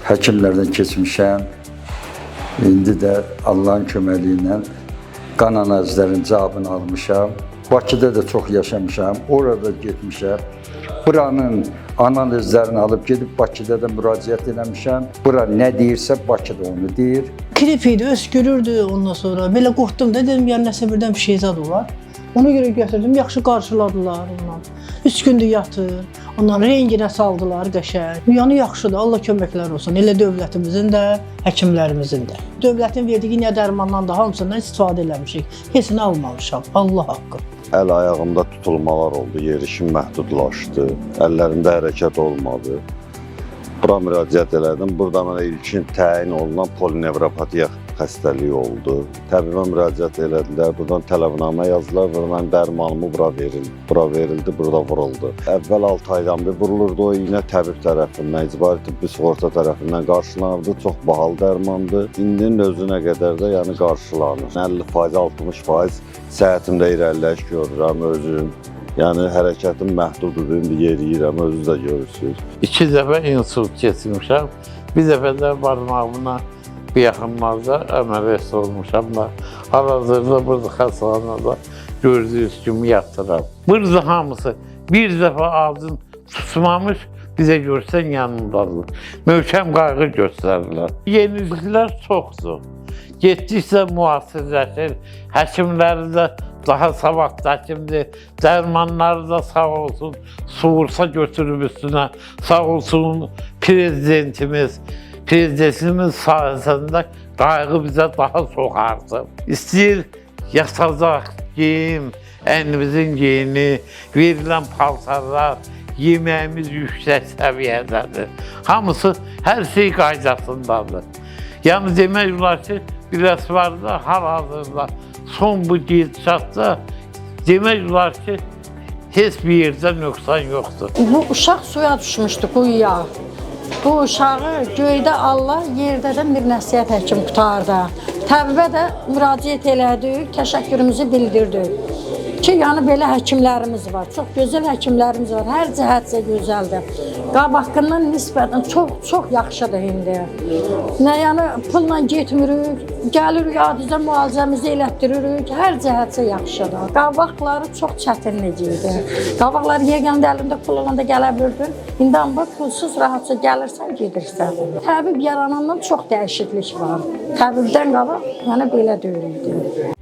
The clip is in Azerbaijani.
həkimlərdən keçmişəm. İndi də Allahın köməliyi ilə qan analizlərin cavabını almışam. Bakıda da çox yaşamışam, orada getmişəm. Buranın analizlərini alıb gedib Bakıda da müraciət eləmişəm. Bura nə deyirsə Bakıda onu deyir. Grip idi, öskürürdü ondan sonra. Belə qorxdum da, dedim yəni nəsə birdən bir şey zad olar. Ona görə götürdüm, yaxşı qarşıladılar ondan. 3 gündür yatır, ondan renginə saldılar qəşəng. Yəni yaxşıdır, Allah köməklər olsun. Elə dövlətimizin də, həkimlərimizin də. Dövlətin verdiyi nə dərmandan da hamısından istifadə eləmişik. Hepsini almamışam, Allah haqqı. Əl ayağımda tutulmalar oldu, yerişim məhdudlaşdı, əllərimdə hərəkət olmadı. Bura müraciət elədim. Burada mənə ilkin təyin olunan polinevropatiya xəstəliyi oldu. Təbibə müraciət elədilər. Buradan tələbnamə yazdılar və mən dərmanımı bura verildi, burada vuruldu. Əvvəl 6 aydan bir vurulurdu o iynə təbib tərəfindən, icbari tibbi sığorta tərəfindən qarşılanırdı. Çox bahalı dərmandır. İndinin özünə qədər də yəni qarşılanır. 50%, 60% səhhətimdə irəliləyiş görürəm özüm. Yəni hərəkətim məhduddur, indi yeriyirəm, özünüz də görürsünüz. 2 dəfə insult keçirmişəm. Bir dəfə də barmağımla bir yaxınlarda əməliyyat olmuşam da. Hal-hazırda burada xəstəxanada gördüyünüz kimi yatıram. Burada hamısı bir dəfə ağzın tutmamış, bizə görsən yanındadır. Möhkəm qayğı göstərirlər. Yeniliklər çoxdur. Getdikcə müasirləşir, həkimləri də daha savadlı həkimdir, dərmanları da sağ olsun, Suğursa götürüb üstünə, sağ olsun prezidentimiz sayəsində qayğı bizə daha çox artıb. İstəyir yatacaq geyim, əynimizin geyini, verilən paltarlar, yeməyimiz yüksək səviyyədədir. Hamısı hər şey qaydasındadır. Yəni demək olar ki, biraz var da hal-hazırda son bu gedişatda demək olar ki, heç bir yerdə nöqsan yoxdur. Bu uşaq suya düşmüşdü, quyuya. Bu uşağı göydə Allah, yerdə də bir nəsihət həkim qutardı. Təbibə də müraciət elədik, təşəkkürümüzü bildirdik. Ki, yəni belə həkimlərimiz var, çox gözəl həkimlərimiz var, hər cəhətcə gözəldir. Qabaqından nisbətən çox yaxşıdır indi. Nə yəni pulla getmirik, gəlirik, adicə müalicəmizi elətdiririk, hər cəhətcə yaxşıdır. Qabaqları çox çətinlik idi. Qabaqları yeganə əlində pul olanda gələ bilirdin, indi amma pulsuz rahatca gəlirsən, gedirsən. Təbib yaranandan çox dəyişiklik var. Təbibdən qabaq yəni belə deyildi.